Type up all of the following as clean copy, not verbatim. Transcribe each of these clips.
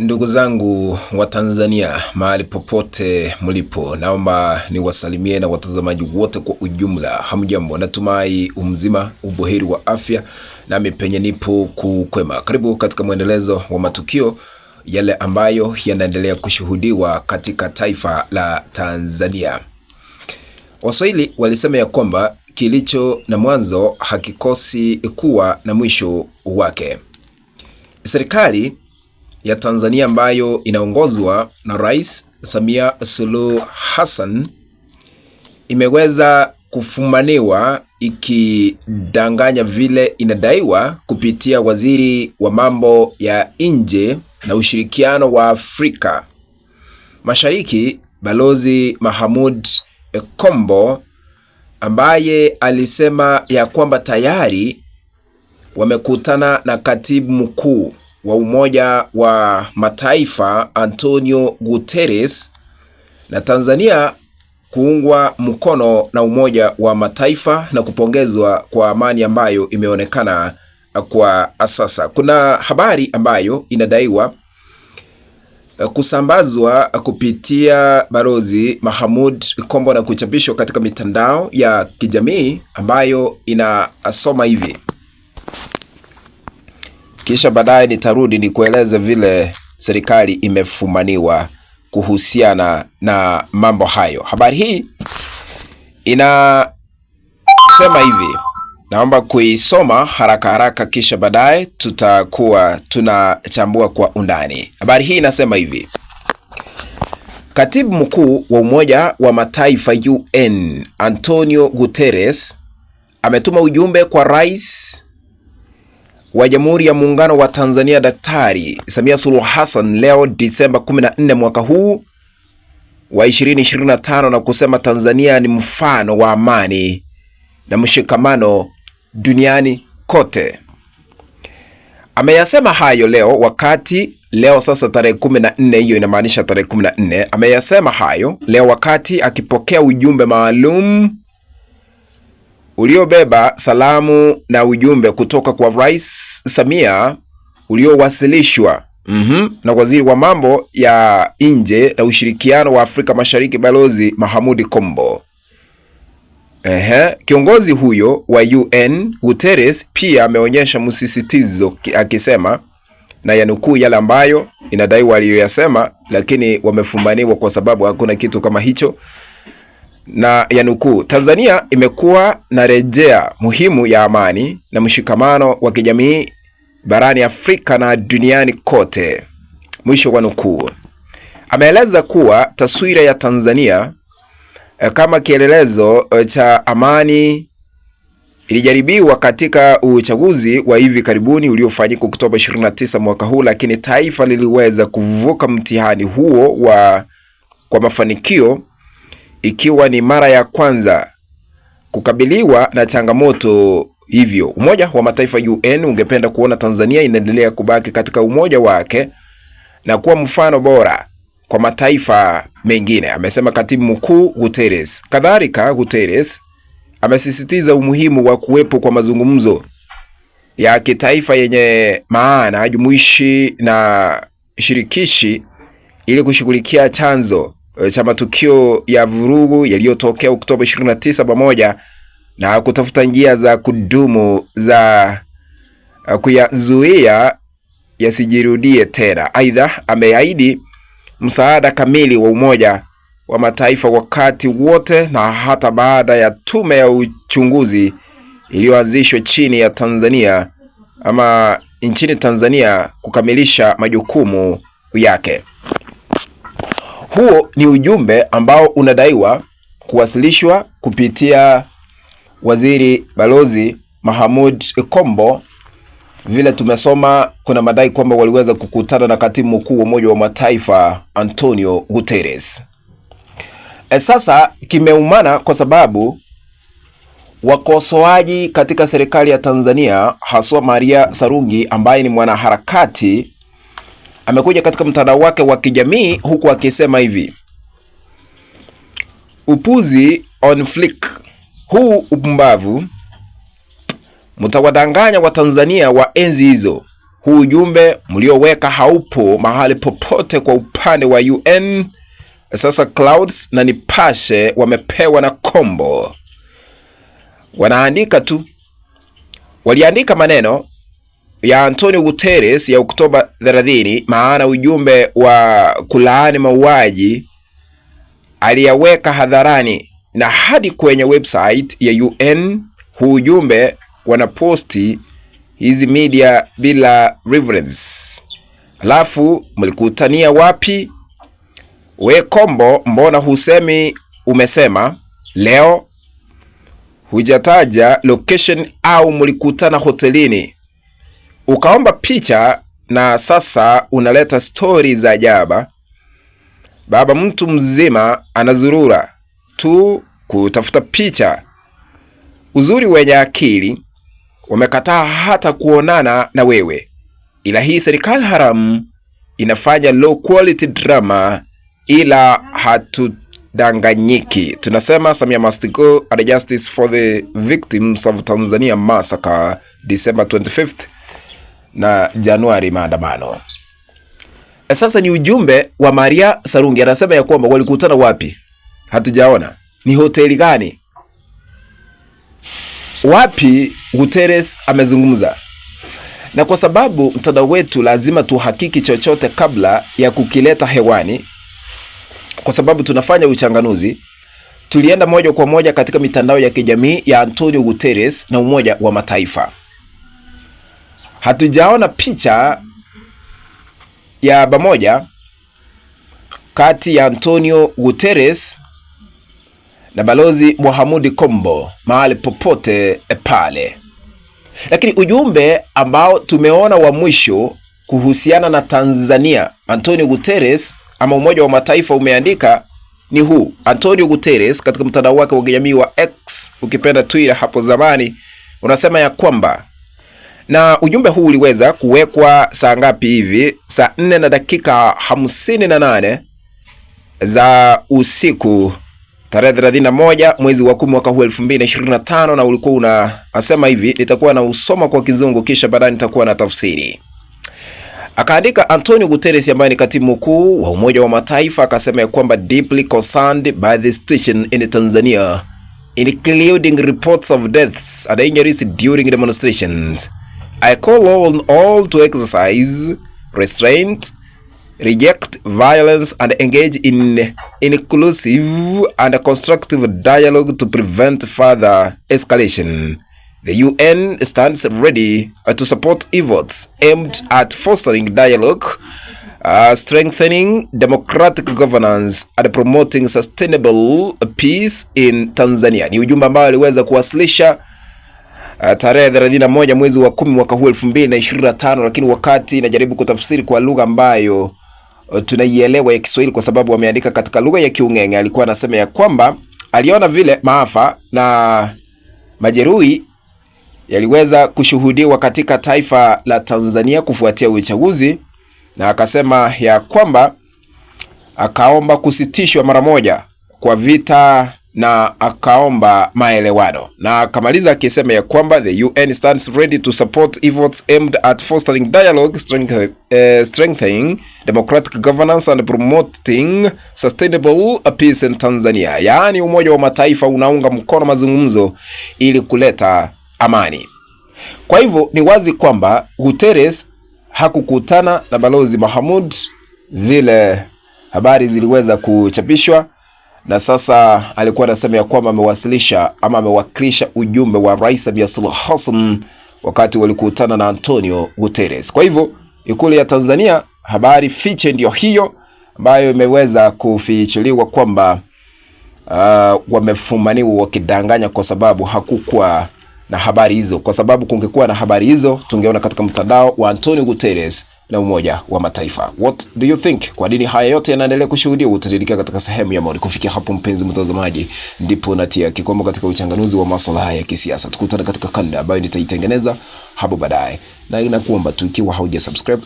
Ndugu zangu wa Tanzania, mahali popote mlipo, naomba niwasalimie na watazamaji wote kwa ujumla. Hamjambo, natumai umzima, ubuheri wa afya, nami penye nipo kukwema. Karibu katika mwendelezo wa matukio yale ambayo yanaendelea kushuhudiwa katika taifa la Tanzania. Waswahili walisema ya kwamba kilicho na mwanzo hakikosi kuwa na mwisho wake. Serikali ya Tanzania ambayo inaongozwa na Rais Samia Suluhu Hassan imeweza kufumaniwa ikidanganya vile inadaiwa kupitia waziri wa mambo ya nje na ushirikiano wa Afrika Mashariki, Balozi Mahmoud Kombo, ambaye alisema ya kwamba tayari wamekutana na katibu mkuu wa Umoja wa Mataifa Antonio Guterres na Tanzania kuungwa mkono na Umoja wa Mataifa na kupongezwa kwa amani ambayo imeonekana kwa sasa. Kuna habari ambayo inadaiwa kusambazwa kupitia Balozi Mahmoud Kombo na kuchapishwa katika mitandao ya kijamii ambayo inasoma hivi. Kisha baadaye nitarudi ni kueleza vile serikali imefumaniwa kuhusiana na mambo hayo. Habari hii inasema hivi. Naomba kuisoma haraka haraka kisha baadaye tutakuwa tunachambua kwa undani. Habari hii inasema hivi. Katibu mkuu wa Umoja wa Mataifa UN Antonio Guterres ametuma ujumbe kwa Rais wa Jamhuri ya Muungano wa Tanzania Daktari Samia Suluhu Hassan leo Disemba 14 mwaka huu wa 2025 na kusema Tanzania ni mfano wa amani na mshikamano duniani kote. Ameyasema hayo leo sasa tarehe 14, hiyo inamaanisha tarehe 14. Ameyasema hayo leo wakati akipokea ujumbe maalum uliobeba salamu na ujumbe kutoka kwa Rais Samia uliowasilishwa na waziri wa mambo ya nje na ushirikiano wa Afrika Mashariki Balozi Mahmoud Kombo. Kiongozi huyo wa UN Guterres pia ameonyesha msisitizo akisema, na yanukuu yale ambayo inadaiwa aliyoyasema, lakini wamefumaniwa kwa sababu hakuna kitu kama hicho. Na yanukuu, Tanzania imekuwa na rejea muhimu ya amani na mshikamano wa kijamii barani Afrika na duniani kote. Mwisho wa nukuu. Ameeleza kuwa taswira ya Tanzania kama kielelezo cha amani ilijaribiwa katika uchaguzi wa hivi karibuni uliofanyika Oktoba 29 mwaka huu, lakini taifa liliweza kuvuka mtihani huo kwa mafanikio, ikiwa ni mara ya kwanza kukabiliwa na changamoto hivyo. Umoja wa Mataifa UN ungependa kuona Tanzania inaendelea kubaki katika umoja wake na kuwa mfano bora kwa mataifa mengine, amesema Katibu Mkuu Guterres. Kadhalika, Guterres amesisitiza umuhimu wa kuwepo kwa mazungumzo ya kitaifa yenye maana jumuishi na shirikishi ili kushughulikia chanzo cha matukio ya vurugu yaliyotokea Oktoba 29 pamoja na kutafuta njia za kudumu za kuyazuia yasijirudie tena. Aidha, ameahidi msaada kamili wa Umoja wa Mataifa wakati wote na hata baada ya tume ya uchunguzi iliyoanzishwa nchini Tanzania kukamilisha majukumu yake. Huo ni ujumbe ambao unadaiwa kuwasilishwa kupitia waziri Balozi Mahmoud Kombo. Vile tumesoma, kuna madai kwamba waliweza kukutana na katibu mkuu wa Umoja wa Mataifa Antonio Guterres. Sasa kimeumana kwa sababu wakosoaji katika serikali ya Tanzania, haswa Maria Sarungi ambaye ni mwanaharakati, amekuja katika mtandao wake wa kijamii huku akisema hivi: upuzi on flick, huu upumbavu mtawadanganya wa Tanzania wa enzi hizo, huu ujumbe mlioweka haupo mahali popote kwa upande wa UN. Sasa Clouds na Nipashe wamepewa na kombo. Wanaandika tu. Waliandika maneno ya Antonio Guterres ya Oktoba 30, maana ujumbe wa kulaani mauaji aliyaweka hadharani na hadi kwenye website ya UN. Huu ujumbe wanaposti hizi media bila reverence. Alafu mlikutania wapi? We kombo, mbona husemi umesema? Leo hujataja location au mlikutana hotelini. Ukaomba picha na sasa unaleta story za ajabu. Baba mtu mzima anazurura tu kutafuta picha. Uzuri wenye akili wamekataa hata kuonana na wewe. Ila hii serikali haramu inafanya low quality drama, ila hatudanganyiki. Tunasema Samia must go and justice for the victims of Tanzania massacre December 25th na Januari maandamano. Sasa ni ujumbe wa Maria Sarungi, anasema ya kwamba walikutana wapi? Hatujaona. Ni hoteli gani? Wapi Guterres amezungumza? Na kwa sababu mtandao wetu lazima tuhakiki chochote kabla ya kukileta hewani, kwa sababu tunafanya uchanganuzi, tulienda moja kwa moja katika mitandao ya kijamii ya Antonio Guterres na Umoja wa Mataifa. Hatujaona picha ya pamoja kati ya Antonio Guterres na Balozi Mohamed Kombo mahali popote pale. Lakini ujumbe ambao tumeona wa mwisho kuhusiana na Tanzania, Antonio Guterres ama Umoja wa Mataifa umeandika ni huu. Antonio Guterres katika mtandao wake wa kijamii wa X, ukipenda Twitter hapo zamani, unasema ya kwamba, na ujumbe huu uliweza kuwekwa saa ngapi hivi? Saa 4 na dakika 58 za usiku tarehe 31 mwezi wa 10 mwaka huu 2025, na ulikuwa unasema hivi, nitakuwa na usoma kwa Kizungu kisha baadaye nitakuwa na tafsiri. Akaandika Antonio Guterres ambaye ni katibu mkuu wa Umoja wa Mataifa, akasema ya kwamba deeply concerned by the situation in Tanzania, including reports of deaths and injuries during demonstrations. I call on all to exercise restraint, reject violence, and engage in inclusive and constructive dialogue to prevent further escalation. The UN stands ready to support efforts aimed at fostering dialogue, strengthening democratic governance, and promoting sustainable peace in Tanzania. Ni ujumbe ambao aliweza kuwasilisha tarehe 31 mwezi wa 10 mwaka huu 2025, lakini wakati najaribu kutafsiri kwa lugha ambayo tunaielewa ya Kiswahili, kwa sababu wameandika katika lugha ya Kiung'eng'e, alikuwa anasema ya kwamba aliona vile maafa na majeruhi yaliweza kushuhudiwa katika taifa la Tanzania kufuatia uchaguzi, na akasema ya kwamba akaomba kusitishwa mara moja kwa vita na akaomba maelewano, na akamaliza akisema ya kwamba the UN stands ready to support efforts aimed at fostering dialogue, strengthening democratic governance and promoting sustainable peace in Tanzania. Yaani Umoja wa Mataifa unaunga mkono mazungumzo ili kuleta amani. Kwa hivyo ni wazi kwamba Guterres hakukutana na Balozi Mohamed vile habari ziliweza kuchapishwa, na sasa alikuwa anasema ya kwamba amewasilisha ama amewakilisha ujumbe wa Rais Samia Suluhu Hassan wakati walikutana na Antonio Guterres. Kwa hivyo ikulu ya Tanzania, habari fiche ndio hiyo ambayo imeweza kufichuliwa kwamba wamefumaniwa wakidanganya, kwa sababu hakukuwa na habari hizo. Kwa sababu kungekuwa na habari hizo tungeona katika mtandao wa Antonio Guterres na Umoja wa Mataifa. What do you think? Kwa nini haya yote yanaendelea kushuhudiwa? Utadirika katika sehemu ya maoni. Kufikia hapo mpenzi mtazamaji, ndipo natia kikomo katika uchanganuzi wa masuala haya ya kisiasa. Tukutane katika kanda ambayo nitaitengeneza hapo baadaye, na inakuomba tu ikiwa hauja subscribe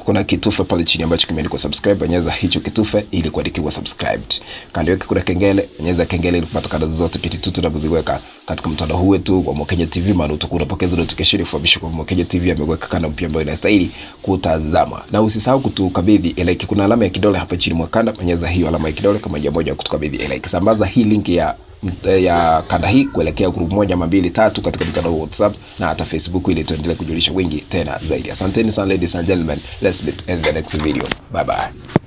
kuna kitufe pale chini ambacho kimeandikwa subscribe, bonyeza hicho kitufe ili kuandikiwa subscribed. Kando yake kuna kengele, bonyeza kengele ili kupata kada zote pindi tu tunapoziweka katika mtandao huu wetu wa Mwakenye TV, maana utakuwa unapokeza notification kufahamishwa kwa Mwakenye TV ameweka kanda mpya ambayo inastahili kutazama. Na usisahau kutukabidhi like, kuna alama ya kidole hapa chini mwa kanda, bonyeza hiyo alama ya kidole kama njia moja ya kutukabidhi like. Sambaza hii link ya kanda hii kuelekea group 1 ama 2 3 katika mtandao wa WhatsApp na hata Facebook ili tuendelee kujulisha wengi tena zaidi. Asanteni sana ladies and gentlemen. Let's meet in the next video. Bye bye.